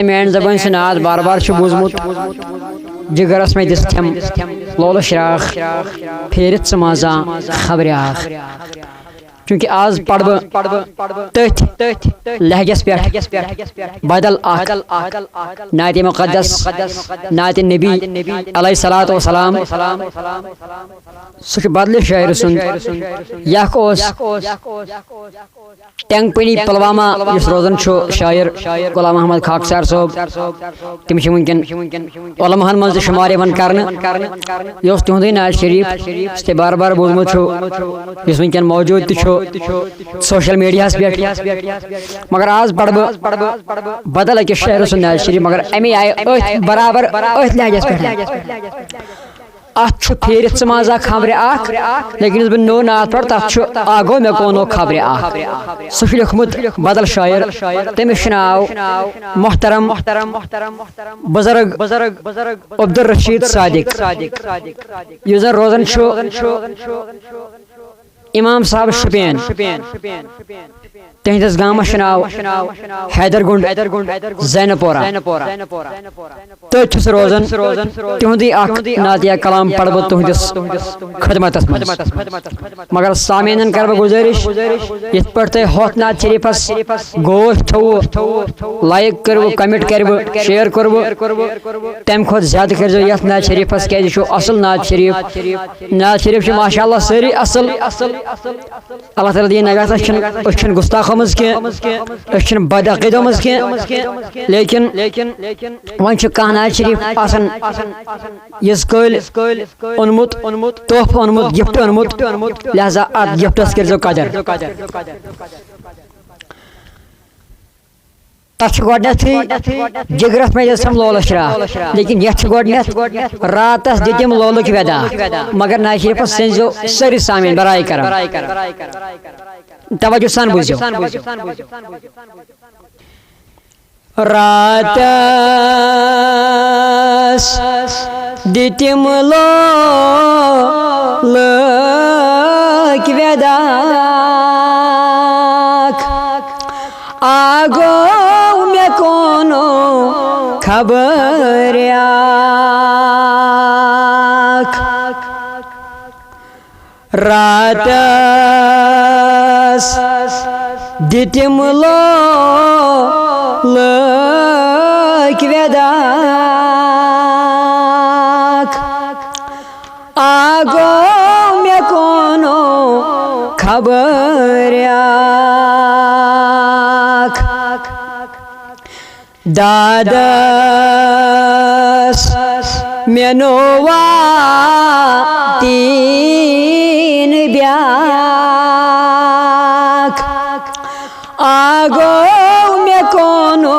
main जबान से नाद बार बार बूजमुत जिगरस में दिस थम लोल शराख फेरित समाजा खबर चूंकि आज पढ़ तथ लहजस पे बदल नात मुक़द्दस नात नबी अलैहिस्सलातु वस्सलाम सह बदल शायर सुन यख टेंगपनी पुलवामा इस रोजन शायर गुलाम अहमद खाकसार साहब तम वनकन उलमाहन मज शुमार कर तुंद नाज शरीफ ते बार बार बोलमुत वनकन मौजूद सोशल मीडिया पे मगर आज पढ़ बदल अकिस शायर सुन नाज शरीफ मगर अमे आय बराबर लहजस पे फेरित समाजा खबर लेकिन बह नो नात पढ़ तथ आगो मे कोनो खबर सह लिखमुत बदल शायर तमिस नाव मोहतरम बुजुर्ग अब्दुल रशीद सादिक यह जन रोजन इमाम साहब शुपियन तहस गामस नाव हैदरगुंड जैनपोरा तथस रोजन तुंद नातिया कलाम पढ़ बह तुहदिस खदमत मगर सामीन कर बह गुजारिश ये पे होत नात शरीफस गोश थो लाइक करव कमेंट करव शेयर करव तम खुद ज्यादा कर नात शरीफस क्या असल नात शरीफ माशाअल्लाह सारी असल अल्लाह ताला दी नगात गुस्ताखों मज कह बदअक़ीदों मज कह लेकिन वन कह नात शरीफ यस कल ओनमुत तोहफ ओनमुत गिफ्ट ओनमुत लिहाजा अत गिफ्टस कर कदर तथ जिगरस में हम लोल शराख लेकिन ये रातस दिम लोलुक वदा मगर नाज शरीफस सो सारी सामीन बराई कर तवज्जो सान बुझो रातस दिम लोलुक वदा आगो में कोनो खबर रातस दिम लोलुक वदा आगो में कोनो खबर दादस मेनोवा तीन ब्याख आगो में कोनो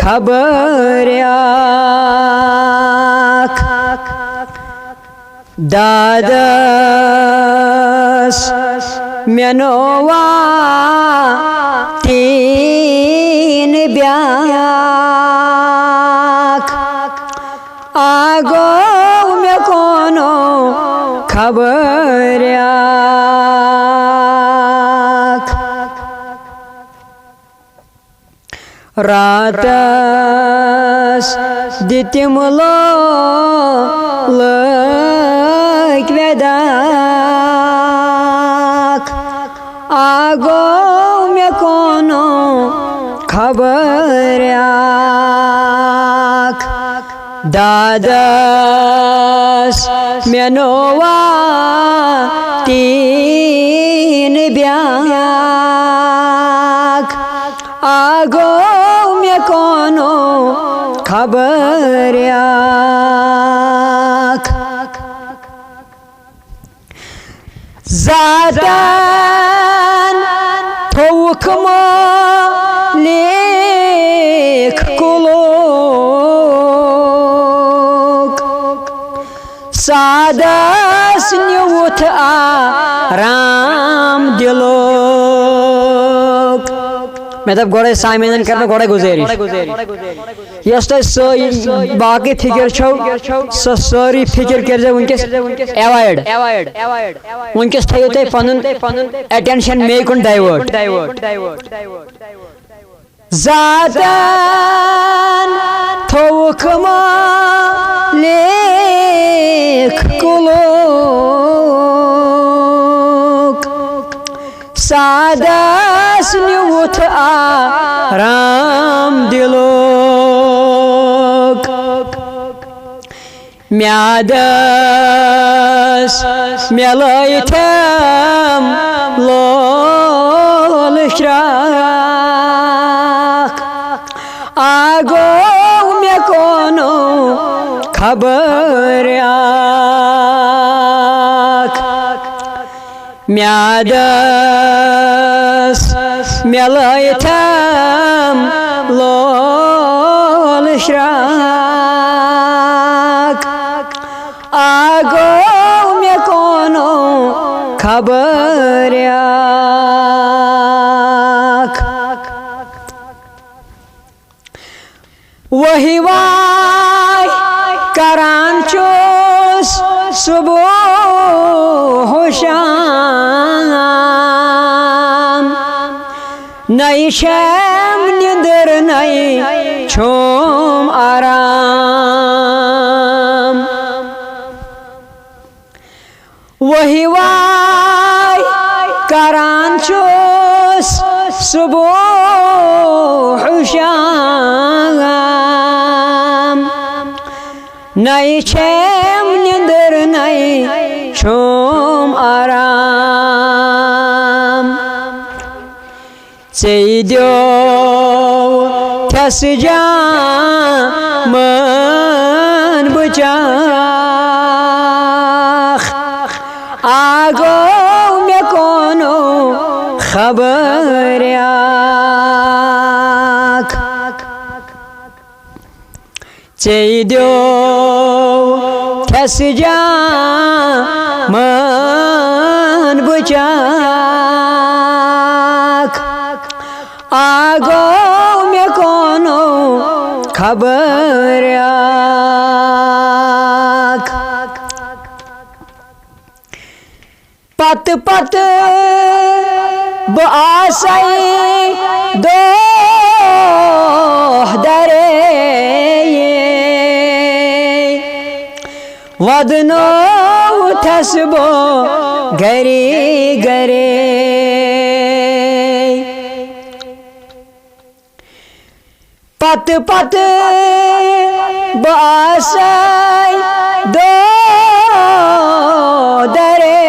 खबर दादस मेनोवा तीन ब्याख आगो में कोनो खबर रातस दिम लोलुक वदा आगो में कोनो खबर दादस मेनोवा तीन ब्याख आगो में कोनो खबर ज़ातन थोक लेख कुलोक सादस न्यूथ आराम दिलोक मैं तब गोड़े सामीन कर गोड़े गुजारिश यस बाकी फिक्र सारी फिक्र कर एवॉइड वनकस थो तुम पन अटेंशन मे कुन divert Zaten tavukma lek kuluk Sadas nyut aram diluk Miadas mielaitem lol ishrak Ago mekono khabar ak Miadas mielaitem lol ishrak Ago mekono khabar ak Wahi vai karan chus subuh sham Nai sham nindar nai chum aram Wahi vai karan chus subuh sham Nai chem nindar nai chum aram Seydio tasja man bıçak Ago mekono khabar yak Seydio tasja man bıçak Ago mekono khabar yak Pat pat baasai doh dare Vadno tasbo gare gare Pat pat baasai doh dare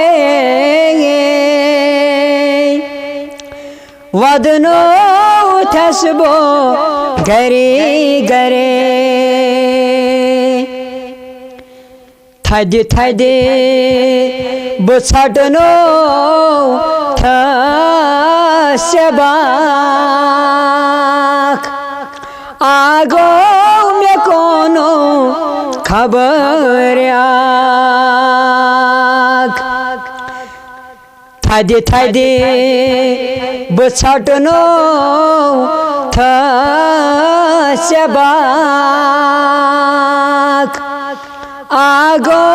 Vadno tasbo gare gare Thadi thadi bçatno thasbak Ago mekono khabar yak Thadi thadi bçatno thasbak Ago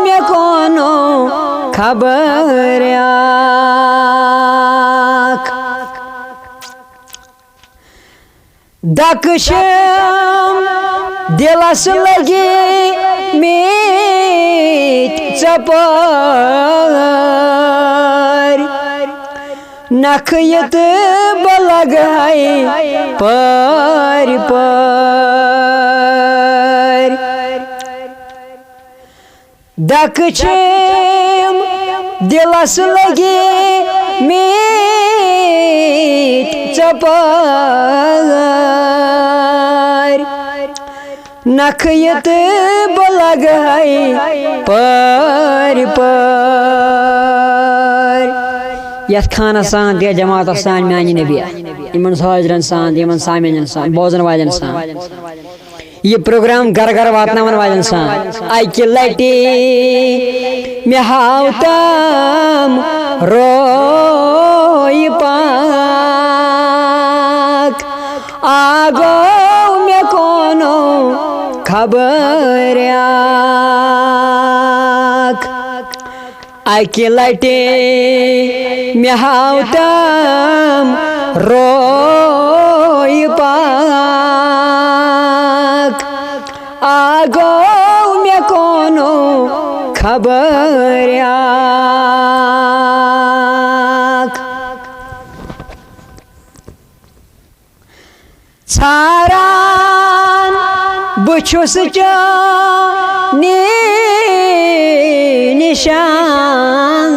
mekono khabar yak Daksham dilas lagi mit chapar Nakhiyat balagai par par Daksham dilas lagi mit chapar Nakhiyat balagai par par Yat khana san diya jamaat san meani nabiya iman hajiran san iman samin san bozan wajan san ये programme घर घर वातनावन वाजन सान आई की लाइटी में हाउतम रोई पाक आगो में कोनो खबर आक आई की लाइटी में हाउतम रोई आगो मे कोनो खबरियाक छारान बुछुस चानी निशान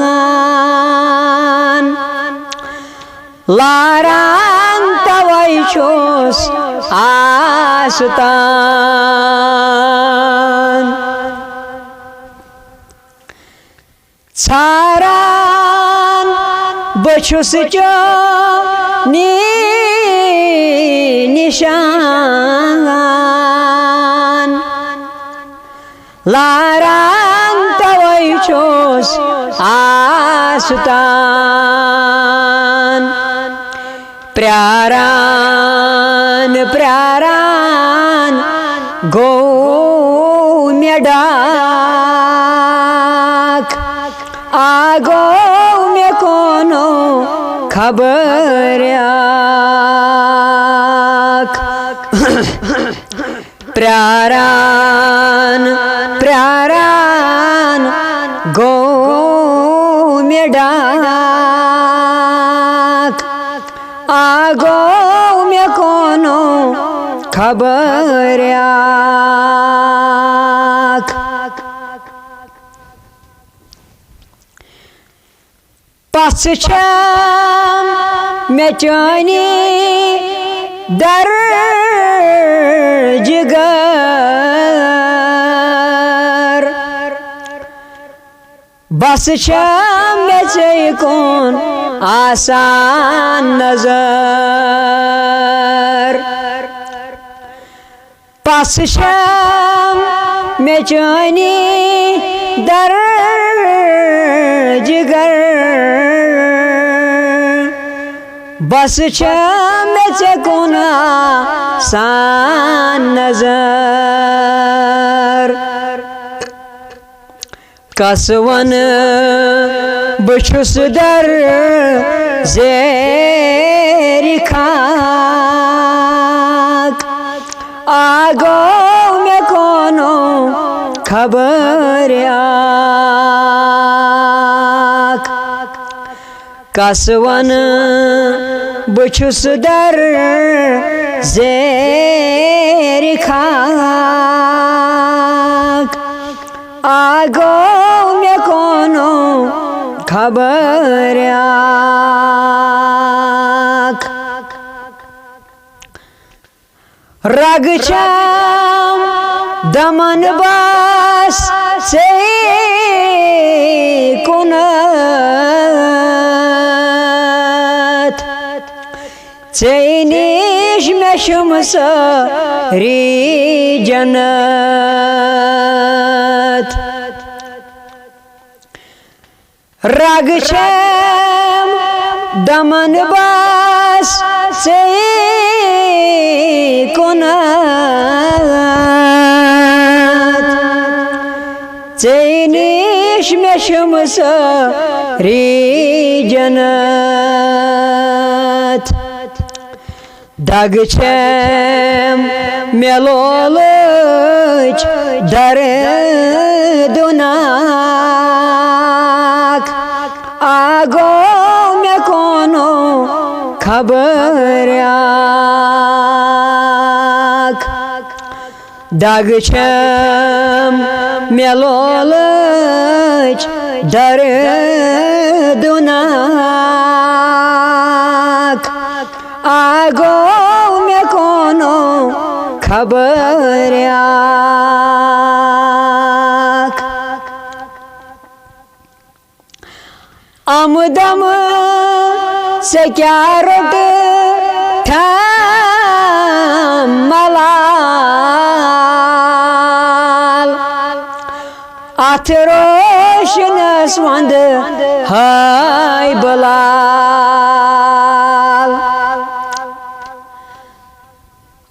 लारान तवै छुस आसुतान छारान बुछुस चानी निशान लारान तवै छुस आसुतान प्यारान प्यारान गो मे डाक आगो मे कोनो खबरियाक प्यारान प्यारान गो मे डाक आगो मे कोनो खबरियाक पस छम मे चानी दर जिगर बस छम मे कौन आसान नजर पस छम मे चानी दर जिगर बस छम मे कौन आसान नजर कसवन बुछुस दर ज़ेरी खाक आगो मे कोनो खबरियाक कसवन बुछुस दर ज़ेरी खाक आगो मे कोनो खबरियाक रग छम दमन बस से कुनत चैनिश मे शुमस री जन्नत रग छम दमन बस से कुनत चैनिश मे शुमस री जन्नत दग छम मे लोलच दर दुनाक आगो मे कोनो खबरियाक दग छम मे लोलच दर दुनाक आगो मे कोनो खबरियाक आमदम से क्या रोट मलाल अथरोशनस वंद हाय बलाल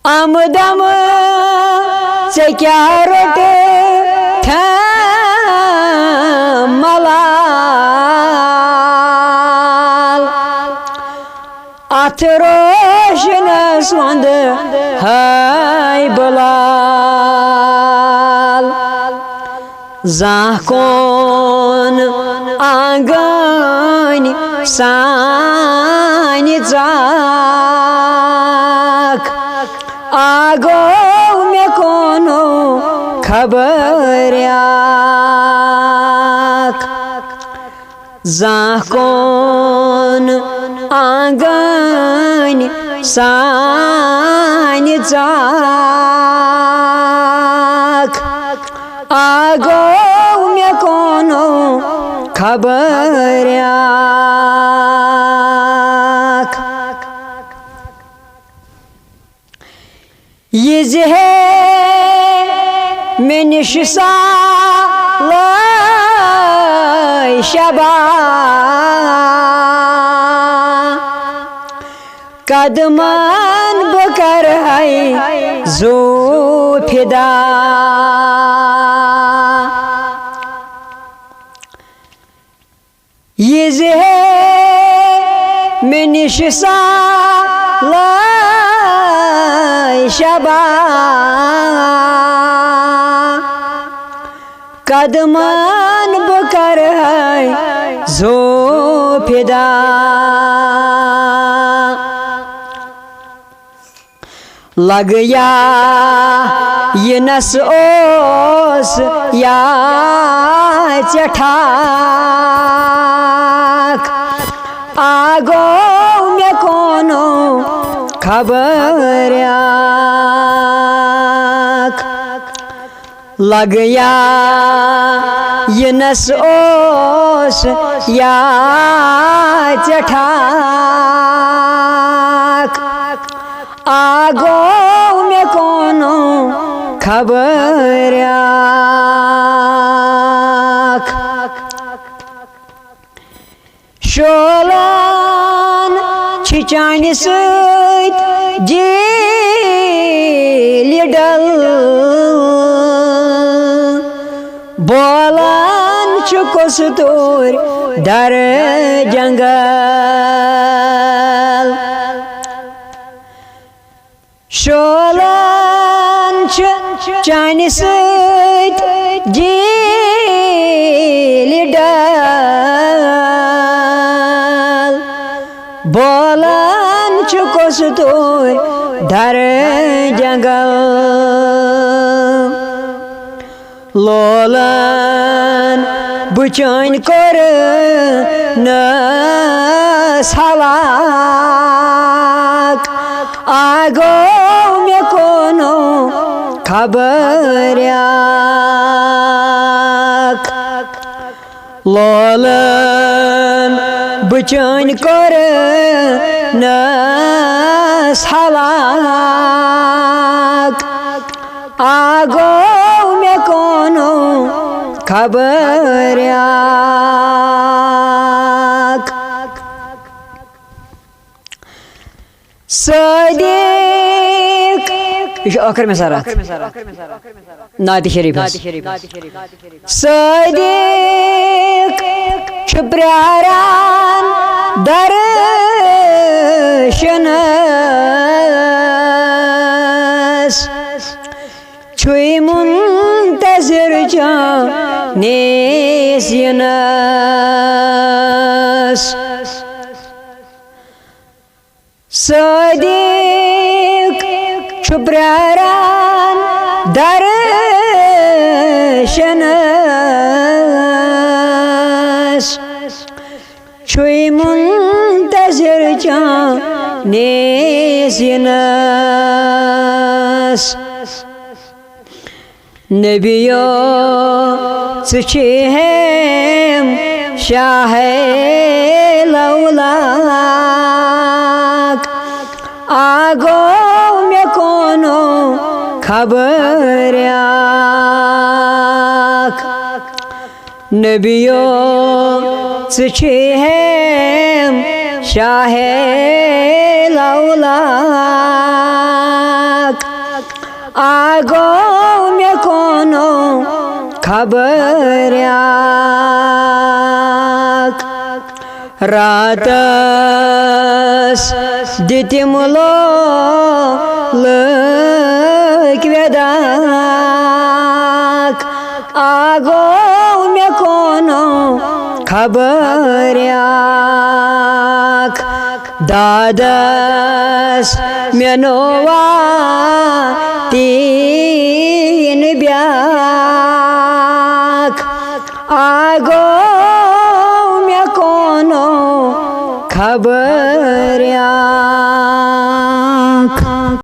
आमदम से क्या रोट मलाल अथरोशनस वंद हाय बलाल Zakon angani sani zak Ago me kono khabaryak Zakon angani sani zak Ago me kono khabaryak Yizhe menishsa lay shaba Kadman bakar hai zo fida Yizhe menishsa lay shaba Kadman bakar hai zo fida Lag ya ye nas os ya chathak Ago me kono khabaryak Lag ya ye nas os ya chathak Ago me kono khabaryak Sholan chichani sait jilidal Bolan chukostur dar jangal Sholan chichani sait jilidal Bolan chukostur dar jangal Lolan buchain kor nas halak Ago me kono khabaryak Lolan buchain kor nas halak Ago me kono khabaryak Sadiq Şu akhir में सारा नाती शरीफ Sadiq Şüpraran Darşanas Çuy muntazir nesyanas Sadiq Şüpraran Darşanas Çuy muntazir nesyanas Nebiyo sıçhem şahe laulak Ago me kono khabaryak Nebiyo sıçhem şahe laulak Ago me kono khabaryak Ratas ditimlo lekvedak आगो मे कोनो खबरयाक दादस मेनोवा तीन back आगो मे कोनो खबरयाक